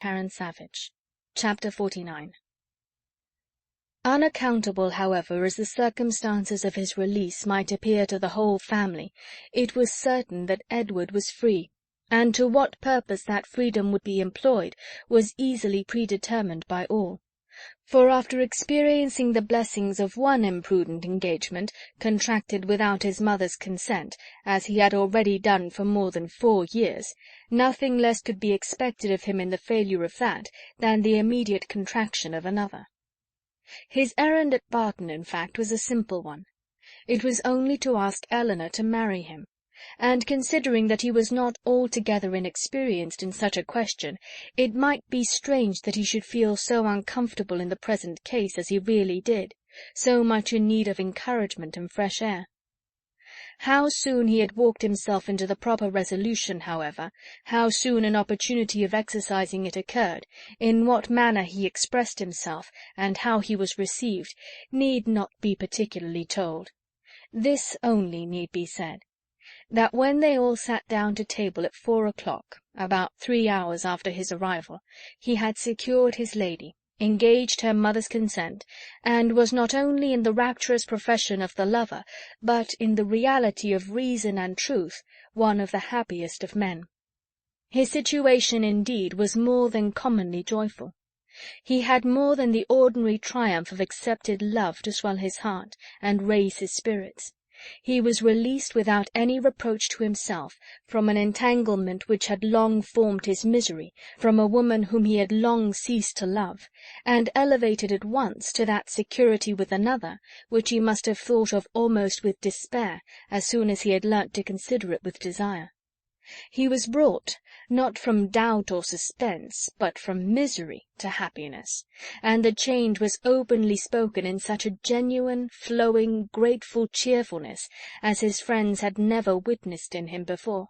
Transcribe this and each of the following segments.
Karen Savage. Chapter 49. Unaccountable, however, as the circumstances of his release might appear to the whole family, it was certain that Edward was free, and to what purpose that freedom would be employed was easily predetermined by all. For after experiencing the blessings of one imprudent engagement, contracted without his mother's consent, as he had already done for more than 4 years, nothing less could be expected of him in the failure of that than the immediate contraction of another. His errand at Barton, in fact, was a simple one. It was only to ask Eleanor to marry him, and considering that he was not altogether inexperienced in such a question, it might be strange that he should feel so uncomfortable in the present case as he really did, so much in need of encouragement and fresh air. How soon he had walked himself into the proper resolution, however, how soon an opportunity of exercising it occurred, in what manner he expressed himself, and how he was received, need not be particularly told. This only need be said, that when they all sat down to table at 4 o'clock, about 3 hours after his arrival, he had secured his lady, engaged her mother's consent, and was not only in the rapturous profession of the lover, but in the reality of reason and truth, one of the happiest of men. His situation, indeed, was more than commonly joyful. He had more than the ordinary triumph of accepted love to swell his heart and raise his spirits. He was released without any reproach to himself from an entanglement which had long formed his misery, from a woman whom he had long ceased to love, and elevated at once to that security with another which he must have thought of almost with despair as soon as he had learnt to consider it with desire. He was brought, not from doubt or suspense, but from misery to happiness, and the change was openly spoken in such a genuine, flowing, grateful cheerfulness as his friends had never witnessed in him before.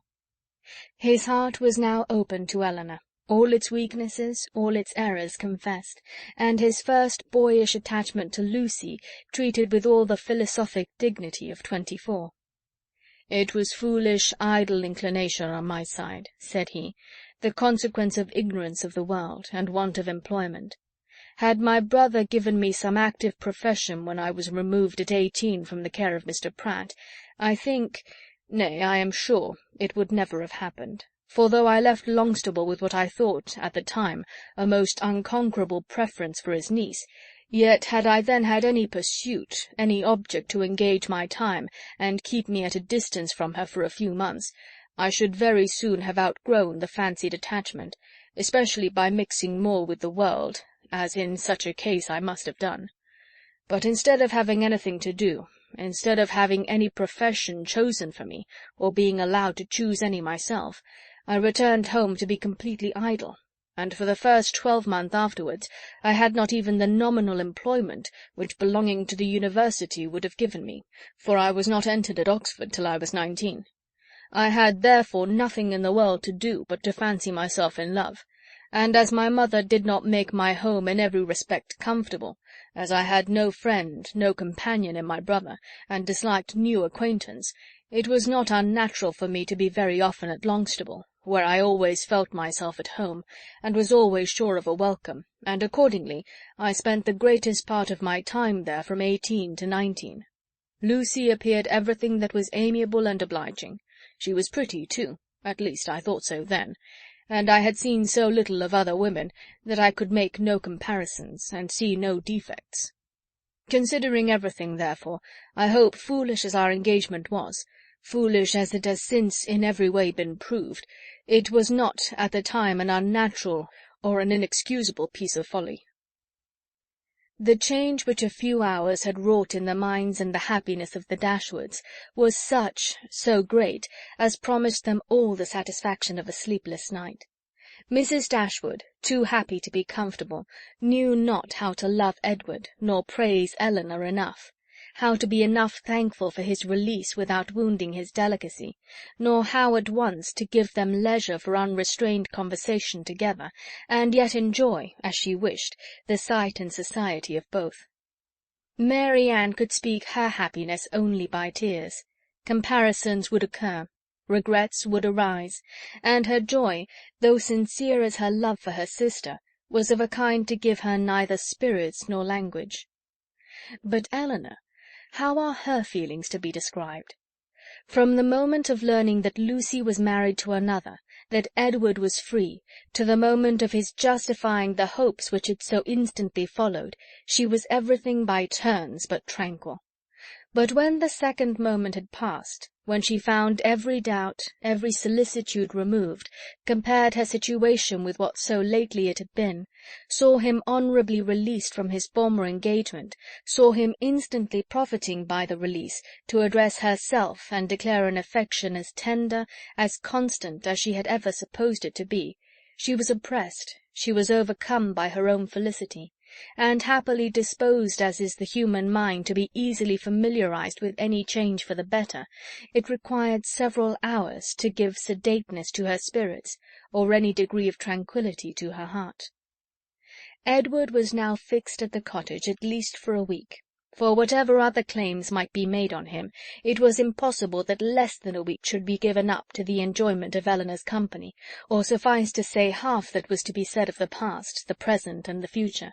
His heart was now open to Eleanor, all its weaknesses, all its errors confessed, and his first boyish attachment to Lucy treated with all the philosophic dignity of 24. "It was foolish, idle inclination on my side," said he, "the consequence of ignorance of the world, and want of employment. Had my brother given me some active profession when I was removed at 18 from the care of Mr. Pratt, I think, nay, I am sure, it would never have happened, for though I left Longstable with what I thought, at the time, a most unconquerable preference for his niece, yet had I then had any pursuit, any object to engage my time and keep me at a distance from her for a few months, I should very soon have outgrown the fancied attachment, especially by mixing more with the world, as in such a case I must have done. But instead of having anything to do, instead of having any profession chosen for me, or being allowed to choose any myself, I returned home to be completely idle, and for the first 12 months afterwards I had not even the nominal employment which belonging to the university would have given me, for I was not entered at Oxford till I was 19. I had therefore nothing in the world to do but to fancy myself in love, and as my mother did not make my home in every respect comfortable, as I had no friend, no companion in my brother, and disliked new acquaintance, it was not unnatural for me to be very often at Longstable, where I always felt myself at home, and was always sure of a welcome, and accordingly I spent the greatest part of my time there from 18 to 19. Lucy appeared everything that was amiable and obliging. She was pretty, too, at least I thought so then, and I had seen so little of other women that I could make no comparisons, and see no defects. Considering everything, therefore, I hope, foolish as our engagement was, foolish as it has since in every way been proved, it was not at the time an unnatural or an inexcusable piece of folly. The change which a few hours had wrought in the minds and the happiness of the Dashwoods was such, so great, as promised them all the satisfaction of a sleepless night. Mrs. Dashwood, too happy to be comfortable, knew not how to love Edward, nor praise Eleanor enough, how to be enough thankful for his release without wounding his delicacy, nor how at once to give them leisure for unrestrained conversation together, and yet enjoy, as she wished, the sight and society of both. Mary Ann could speak her happiness only by tears. Comparisons would occur. Regrets would arise, and her joy, though sincere as her love for her sister, was of a kind to give her neither spirits nor language. But Eleanor, how are her feelings to be described? From the moment of learning that Lucy was married to another, that Edward was free, to the moment of his justifying the hopes which had so instantly followed, she was everything by turns but tranquil. But when the second moment had passed, when she found every doubt, every solicitude removed, compared her situation with what so lately it had been, saw him honourably released from his former engagement, saw him instantly profiting by the release to address herself and declare an affection as tender, as constant as she had ever supposed it to be, she was oppressed, she was overcome by her own felicity, and happily disposed as is the human mind to be easily familiarized with any change for the better, it required several hours to give sedateness to her spirits, or any degree of tranquillity to her heart. Edward was now fixed at the cottage at least for a week, for whatever other claims might be made on him, it was impossible that less than a week should be given up to the enjoyment of Eleanor's company, or suffice to say half that was to be said of the past, the present, and the future.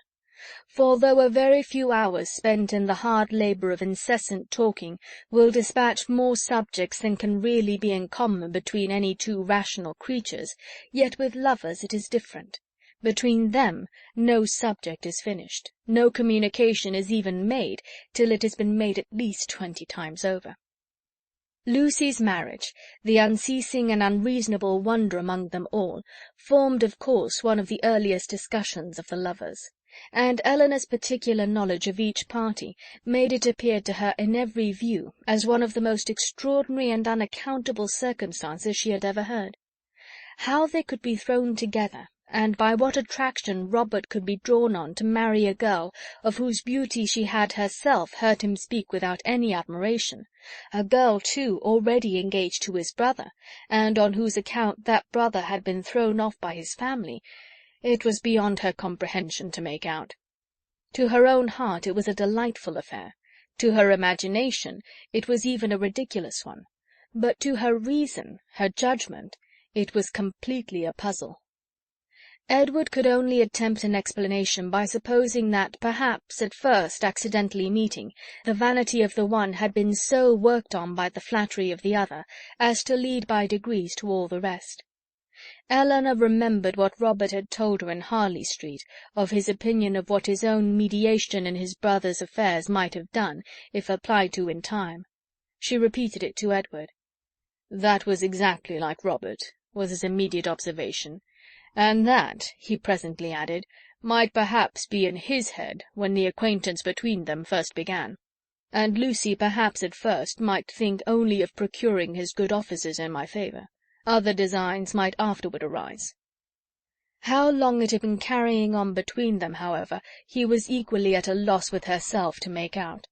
For though a very few hours spent in the hard labour of incessant talking will dispatch more subjects than can really be in common between any two rational creatures, yet with lovers it is different. Between them no subject is finished, no communication is even made, till it has been made at least 20 times over. Lucy's marriage, the unceasing and unreasonable wonder among them all, formed of course one of the earliest discussions of the lovers, and Eleanor's particular knowledge of each party made it appear to her in every view as one of the most extraordinary and unaccountable circumstances she had ever heard. How they could be thrown together, and by what attraction Robert could be drawn on to marry a girl of whose beauty she had herself heard him speak without any admiration, a girl, too, already engaged to his brother, and on whose account that brother had been thrown off by his family, it was beyond her comprehension to make out. To her own heart it was a delightful affair, to her imagination it was even a ridiculous one, but to her reason, her judgment, it was completely a puzzle. Edward could only attempt an explanation by supposing that, perhaps, at first accidentally meeting, the vanity of the one had been so worked on by the flattery of the other as to lead by degrees to all the rest. Eleanor remembered what Robert had told her in Harley Street, of his opinion of what his own mediation in his brother's affairs might have done, if applied to in time. She repeated it to Edward. "That was exactly like Robert," was his immediate observation, "and that," he presently added, "might perhaps be in his head when the acquaintance between them first began, and Lucy perhaps at first might think only of procuring his good offices in my favour. Other designs might afterward arise." How long it had been carrying on between them, however, he was equally at a loss with herself to make out.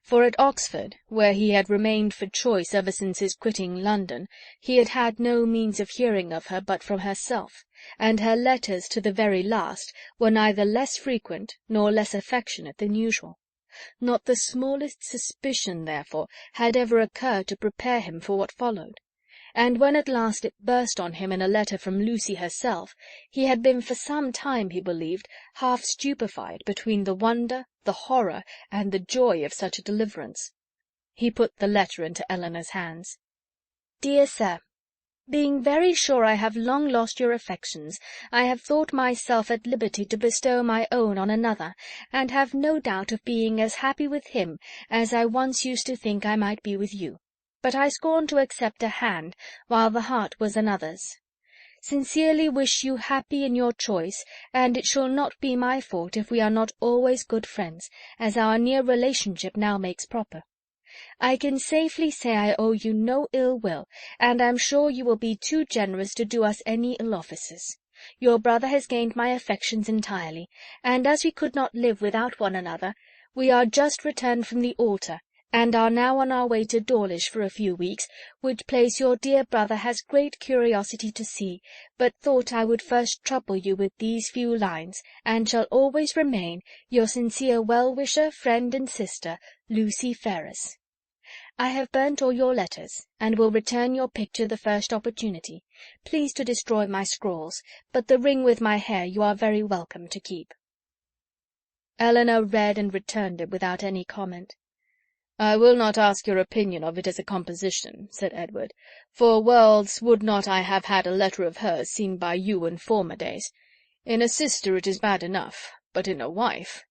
For at Oxford, where he had remained for choice ever since his quitting London, he had had no means of hearing of her but from herself, and her letters to the very last were neither less frequent nor less affectionate than usual. Not the smallest suspicion, therefore, had ever occurred to prepare him for what followed, and when at last it burst on him in a letter from Lucy herself, he had been for some time, he believed, half stupefied between the wonder, the horror, and the joy of such a deliverance. He put the letter into Eleanor's hands. "Dear Sir, being very sure I have long lost your affections, I have thought myself at liberty to bestow my own on another, and have no doubt of being as happy with him as I once used to think I might be with you. But I scorn to accept a hand, while the heart was another's. Sincerely wish you happy in your choice, and it shall not be my fault if we are not always good friends, as our near relationship now makes proper. I can safely say I owe you no ill will, and am sure you will be too generous to do us any ill offices. Your brother has gained my affections entirely, and as we could not live without one another, we are just returned from the altar, and are now on our way to Dawlish for a few weeks, which place your dear brother has great curiosity to see, but thought I would first trouble you with these few lines, and shall always remain your sincere well-wisher, friend, and sister, Lucy Ferrers." I have burnt all your letters, and will return your picture the first opportunity. Please to destroy my scrawls, but the ring with my hair you are very welcome to keep." Elinor read and returned it without any comment. "I will not ask your opinion of it as a composition," said Edward. "For worlds would not I have had a letter of hers seen by you in former days. In a sister it is bad enough, but in a wife—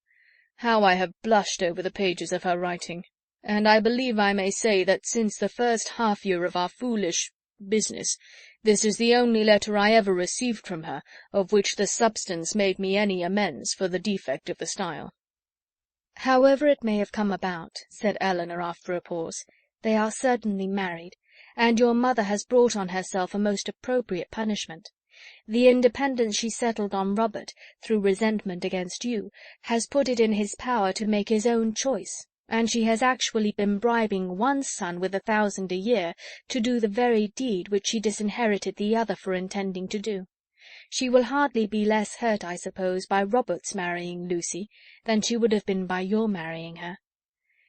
How I have blushed over the pages of her writing! And I believe I may say that since the first half-year of our foolish business, this is the only letter I ever received from her, of which the substance made me any amends for the defect of the style." "However it may have come about," said Elinor after a pause, "they are certainly married, and your mother has brought on herself a most appropriate punishment. The independence she settled on Robert, through resentment against you, has put it in his power to make his own choice, and she has actually been bribing one son with 1,000 a year to do the very deed which she disinherited the other for intending to do. She will hardly be less hurt, I suppose, by Robert's marrying Lucy than she would have been by your marrying her."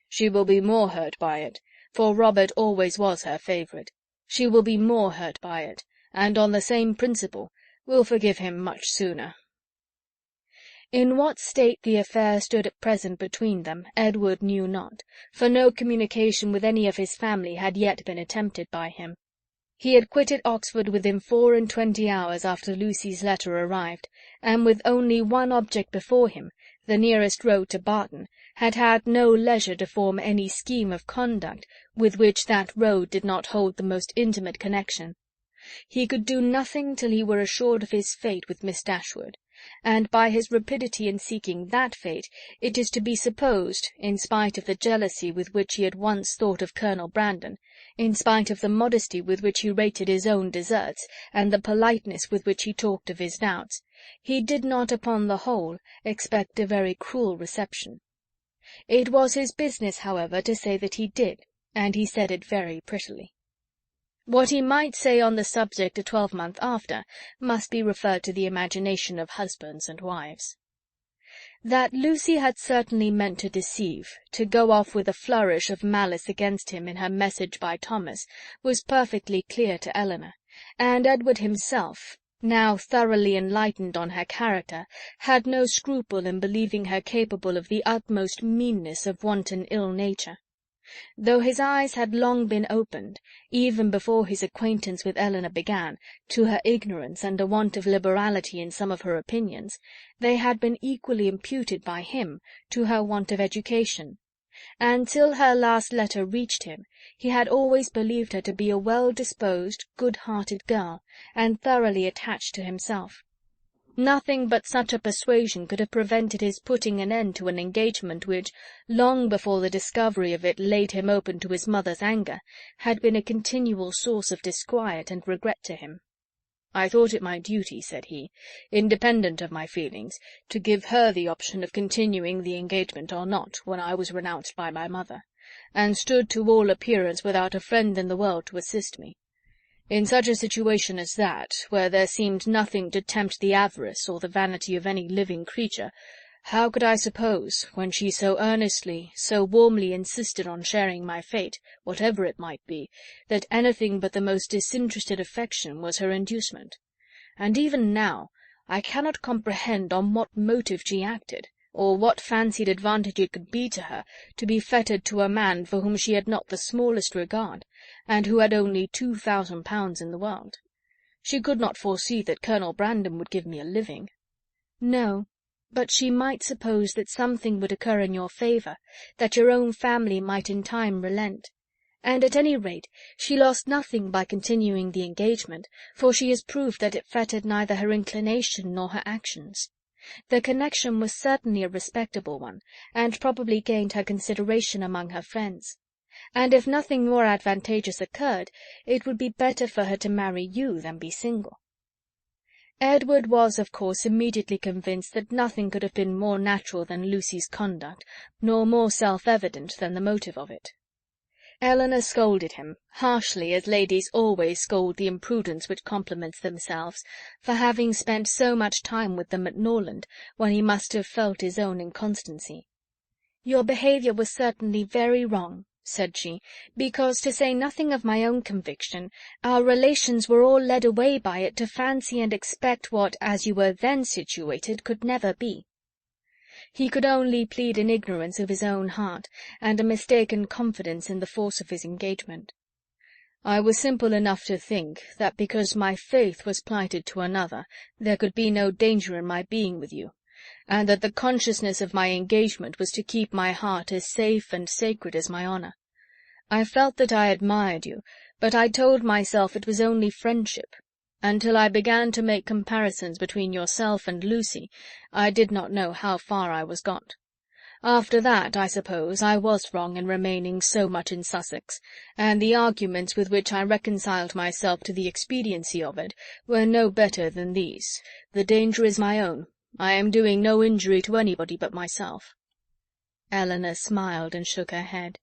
"She will be more hurt by it, for Robert always was her favourite. She will be more hurt by it, and on the same principle will forgive him much sooner." In what state the affair stood at present between them, Edward knew not, for no communication with any of his family had yet been attempted by him. He had quitted Oxford within 24 hours after Lucy's letter arrived, and with only one object before him, the nearest road to Barton, had had no leisure to form any scheme of conduct with which that road did not hold the most intimate connection. He could do nothing till he were assured of his fate with Miss Dashwood, and by his rapidity in seeking that fate it is to be supposed, in spite of the jealousy with which he had once thought of Colonel Brandon, in spite of the modesty with which he rated his own deserts, and the politeness with which he talked of his doubts, he did not, upon the whole, expect a very cruel reception. It was his business, however, to say that he did, and he said it very prettily. What he might say on the subject a twelvemonth after must be referred to the imagination of husbands and wives. That Lucy had certainly meant to deceive, to go off with a flourish of malice against him in her message by Thomas, was perfectly clear to Elinor, and Edward himself, now thoroughly enlightened on her character, had no scruple in believing her capable of the utmost meanness of wanton ill nature. Though his eyes had long been opened, even before his acquaintance with Elinor began, to her ignorance and a want of liberality in some of her opinions, they had been equally imputed by him to her want of education, and till her last letter reached him, he had always believed her to be a well-disposed, good-hearted girl, and thoroughly attached to himself. Nothing but such a persuasion could have prevented his putting an end to an engagement which, long before the discovery of it laid him open to his mother's anger, had been a continual source of disquiet and regret to him. "I thought it my duty," said he, "independent of my feelings, to give her the option of continuing the engagement or not, when I was renounced by my mother, and stood to all appearance without a friend in the world to assist me. In such a situation as that, where there seemed nothing to tempt the avarice or the vanity of any living creature, how could I suppose, when she so earnestly, so warmly insisted on sharing my fate, whatever it might be, that anything but the most disinterested affection was her inducement? And even now, I cannot comprehend on what motive she acted, or what fancied advantage it could be to her to be fettered to a man for whom she had not the smallest regard, and who had only £2,000 in the world. She could not foresee that Colonel Brandon would give me a living." "No, but she might suppose that something would occur in your favour, that your own family might in time relent. And at any rate she lost nothing by continuing the engagement, for she has proved that it fettered neither her inclination nor her actions. The connection was certainly a respectable one, and probably gained her consideration among her friends. And if nothing more advantageous occurred, it would be better for her to marry you than be single." Edward was, of course, immediately convinced that nothing could have been more natural than Lucy's conduct, nor more self-evident than the motive of it. Elinor scolded him, harshly as ladies always scold the imprudence which compliments themselves, for having spent so much time with them at Norland, when he must have felt his own inconstancy. "Your behaviour was certainly very wrong," said she, because, to say nothing of my own conviction, our relations were all led away by it to fancy and expect what, as you were then situated, could never be. He could only plead an ignorance of his own heart, and a mistaken confidence in the force of his engagement. I was simple enough to think that because my faith was plighted to another, there could be no danger in my being with you, and that the consciousness of my engagement was to keep my heart as safe and sacred as my honour. I felt that I admired you, but I told myself it was only friendship. Until I began to make comparisons between yourself and Lucy, I did not know how far I was got. After that, I suppose, I was wrong in remaining so much in Sussex, and the arguments with which I reconciled myself to the expediency of it were no better than these: the danger is my own. I am doing no injury to anybody but myself. Eleanor smiled and shook her head.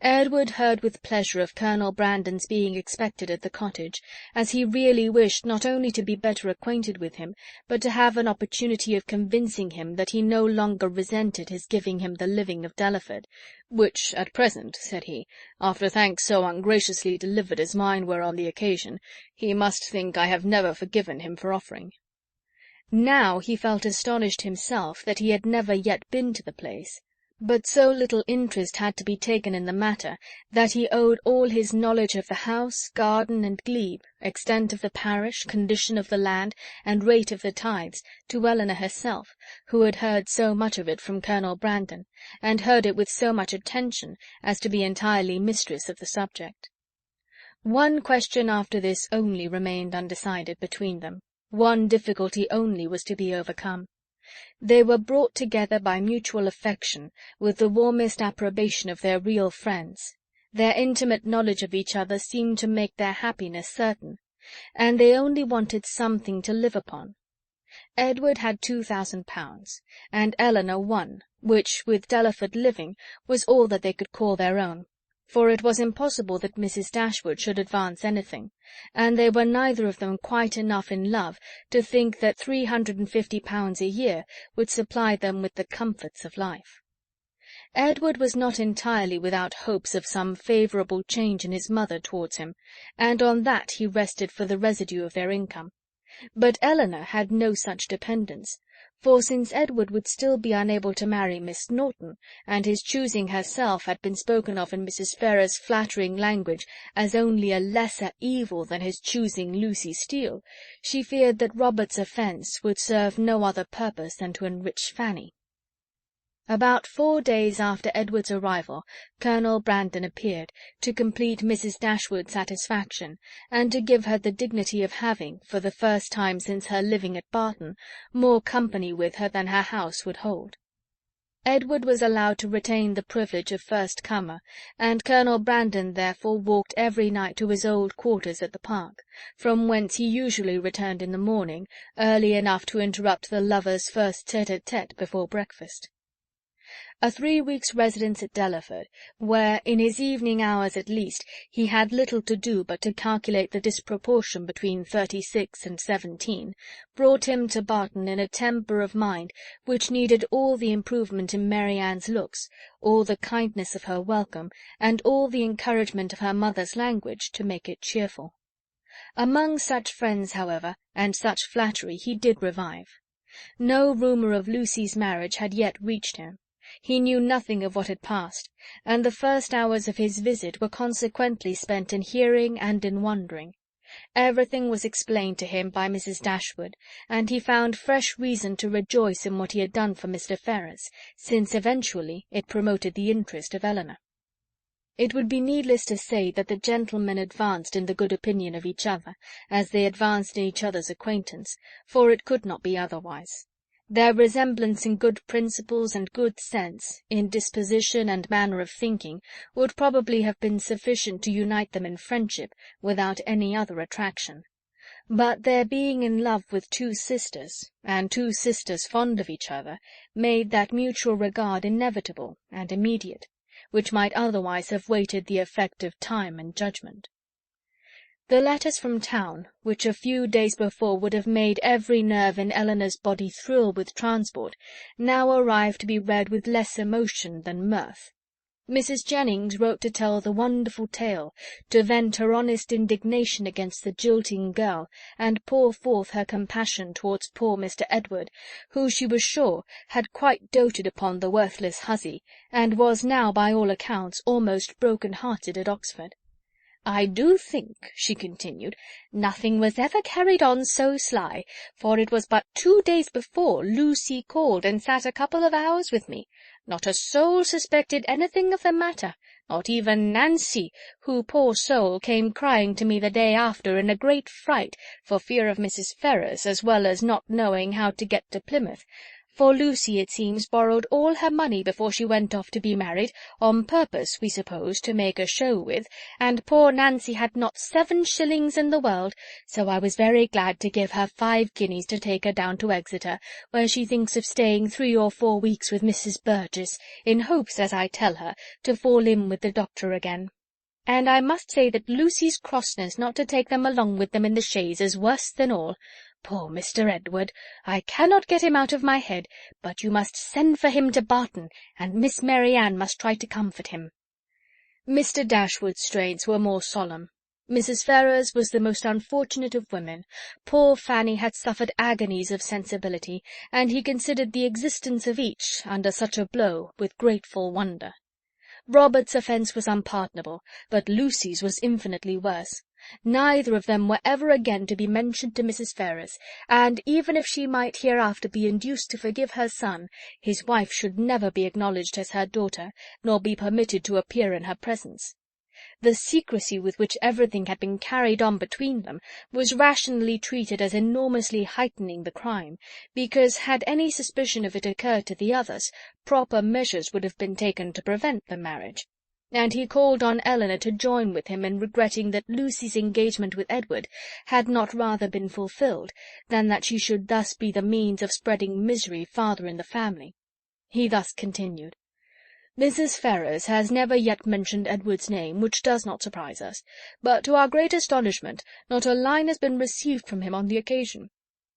Edward heard with pleasure of Colonel Brandon's being expected at the cottage, as he really wished not only to be better acquainted with him, but to have an opportunity of convincing him that he no longer resented his giving him the living of Delaford, "which, at present," said he, "after thanks so ungraciously delivered as mine were on the occasion, he must think I have never forgiven him for offering." Now he felt astonished himself that he had never yet been to the place, but so little interest had to be taken in the matter that he owed all his knowledge of the house, garden, and glebe, extent of the parish, condition of the land, and rate of the tithes, to Eleanor herself, who had heard so much of it from Colonel Brandon, and heard it with so much attention as to be entirely mistress of the subject. One question after this only remained undecided between them. One difficulty only was to be overcome. They were brought together by mutual affection, with the warmest approbation of their real friends. Their intimate knowledge of each other seemed to make their happiness certain, and they only wanted something to live upon. Edward had £2,000, and Eleanor one, which, with Delaford living, was all that they could call their own, for it was impossible that Mrs. Dashwood should advance anything, and they were neither of them quite enough in love to think that £350 a year would supply them with the comforts of life. Edward was not entirely without hopes of some favourable change in his mother towards him, and on that he rested for the residue of their income. But Eleanor had no such dependence, for since Edward would still be unable to marry Miss Norton, and his choosing herself had been spoken of in Mrs. Ferrars's flattering language as only a lesser evil than his choosing Lucy Steele, she feared that Robert's offence would serve no other purpose than to enrich Fanny. About 4 days after Edward's arrival, Colonel Brandon appeared, to complete Mrs. Dashwood's satisfaction, and to give her the dignity of having, for the first time since her living at Barton, more company with her than her house would hold. Edward was allowed to retain the privilege of first comer, and Colonel Brandon therefore walked every night to his old quarters at the park, from whence he usually returned in the morning, early enough to interrupt the lovers' first tete-a-tete before breakfast. A 3 weeks' residence at Delaford, where, in his evening hours at least, he had little to do but to calculate the disproportion between 36 and 17, brought him to Barton in a temper of mind which needed all the improvement in Mary Ann's looks, all the kindness of her welcome, and all the encouragement of her mother's language to make it cheerful. Among such friends, however, and such flattery, he did revive. No rumour of Lucy's marriage had yet reached him. He knew nothing of what had passed, and the first hours of his visit were consequently spent in hearing and in wondering. Everything was explained to him by Mrs. Dashwood, and he found fresh reason to rejoice in what he had done for Mr. Ferrars, since eventually it promoted the interest of Eleanor. It would be needless to say that the gentlemen advanced in the good opinion of each other, as they advanced in each other's acquaintance, for it could not be otherwise. Their resemblance in good principles and good sense, in disposition and manner of thinking, would probably have been sufficient to unite them in friendship, without any other attraction. But their being in love with 2 sisters, and 2 sisters fond of each other, made that mutual regard inevitable and immediate, which might otherwise have waited the effect of time and judgment. The letters from town, which a few days before would have made every nerve in Eleanor's body thrill with transport, now arrived to be read with less emotion than mirth. Mrs. Jennings wrote to tell the wonderful tale, to vent her honest indignation against the jilting girl, and pour forth her compassion towards poor Mr. Edward, who, she was sure, had quite doted upon the worthless hussy, and was now, by all accounts, almost broken-hearted at Oxford. "I do think," she continued, "nothing was ever carried on so sly, for it was but 2 days before Lucy called and sat a couple of hours with me. Not a soul suspected anything of the matter, not even Nancy, who, poor soul, came crying to me the day after in a great fright for fear of Mrs. Ferrars, as well as not knowing how to get to Plymouth. For Lucy, it seems, borrowed all her money before she went off to be married, on purpose, we suppose, to make a show with, and poor Nancy had not 7 shillings in the world, so I was very glad to give her 5 guineas to take her down to Exeter, where she thinks of staying 3 or 4 weeks with Mrs. Burgess, in hopes, as I tell her, to fall in with the doctor again. And I must say that Lucy's crossness not to take them along with them in the chaise is worse than all. Poor Mr. Edward! I cannot get him out of my head, but you must send for him to Barton, and Miss Mary Ann must try to comfort him." Mr. Dashwood's strains were more solemn. Mrs. Ferrars was the most unfortunate of women. Poor Fanny had suffered agonies of sensibility, and he considered the existence of each, under such a blow, with grateful wonder. Robert's offence was unpardonable, but Lucy's was infinitely worse. Neither of them were ever again to be mentioned to Mrs. Ferrars, and even if she might hereafter be induced to forgive her son, his wife should never be acknowledged as her daughter, nor be permitted to appear in her presence. The secrecy with which everything had been carried on between them was rationally treated as enormously heightening the crime, because had any suspicion of it occurred to the others, proper measures would have been taken to prevent the marriage. And he called on Eleanor to join with him in regretting that Lucy's engagement with Edward had not rather been fulfilled, than that she should thus be the means of spreading misery farther in the family. He thus continued: "Mrs. Ferrars has never yet mentioned Edward's name, which does not surprise us, but to our great astonishment not a line has been received from him on the occasion.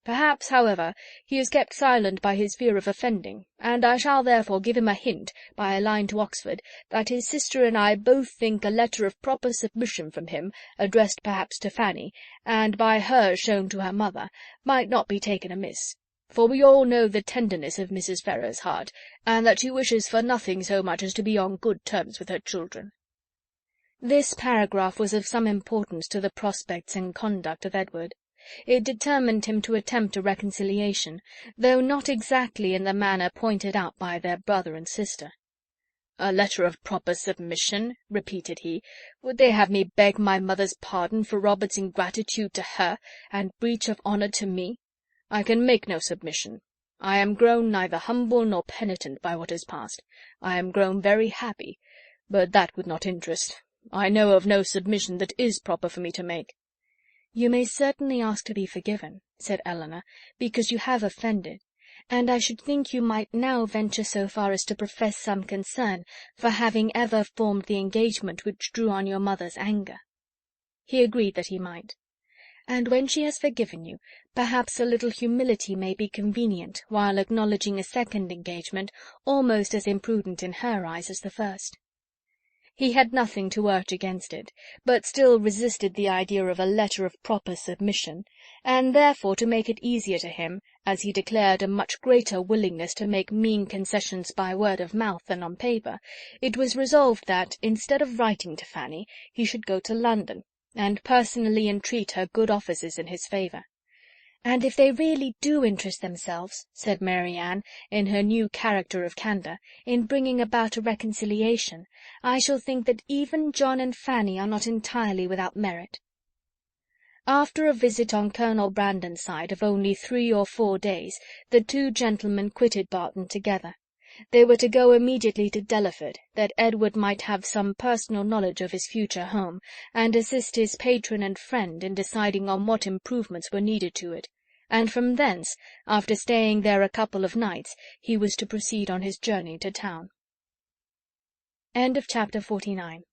Perhaps, however, he is kept silent by his fear of offending, and I shall therefore give him a hint, by a line to Oxford, that his sister and I both think a letter of proper submission from him, addressed perhaps to Fanny, and by her shown to her mother, might not be taken amiss. For we all know the tenderness of Mrs. Ferrars's heart, and that she wishes for nothing so much as to be on good terms with her children." This paragraph was of some importance to the prospects and conduct of Edward. It determined him to attempt a reconciliation, though not exactly in the manner pointed out by their brother and sister. "A letter of proper submission," repeated he. "Would they have me beg my mother's pardon for Robert's ingratitude to her, and breach of honour to me? I can make no submission. I am grown neither humble nor penitent by what is past. I am grown very happy, but that would not interest. I know of no submission that is proper for me to make." "You may certainly ask to be forgiven," said Eleanor, "because you have offended, and I should think you might now venture so far as to profess some concern for having ever formed the engagement which drew on your mother's anger." He agreed that he might. "And when she has forgiven you, perhaps a little humility may be convenient, while acknowledging a second engagement almost as imprudent in her eyes as the first." He had nothing to urge against it, but still resisted the idea of a letter of proper submission, and therefore, to make it easier to him, as he declared a much greater willingness to make mean concessions by word of mouth than on paper, it was resolved that, instead of writing to Fanny, he should go to London, and personally entreat her good offices in his favour. "And if they really do interest themselves," said Mary Ann, in her new character of candour, "in bringing about a reconciliation, I shall think that even John and Fanny are not entirely without merit." After a visit on Colonel Brandon's side of only 3 or 4 days, the two gentlemen quitted Barton together. They were to go immediately to Delaford, that Edward might have some personal knowledge of his future home, and assist his patron and friend in deciding on what improvements were needed to it, and from thence, after staying there a couple of nights, he was to proceed on his journey to town. Chapter 49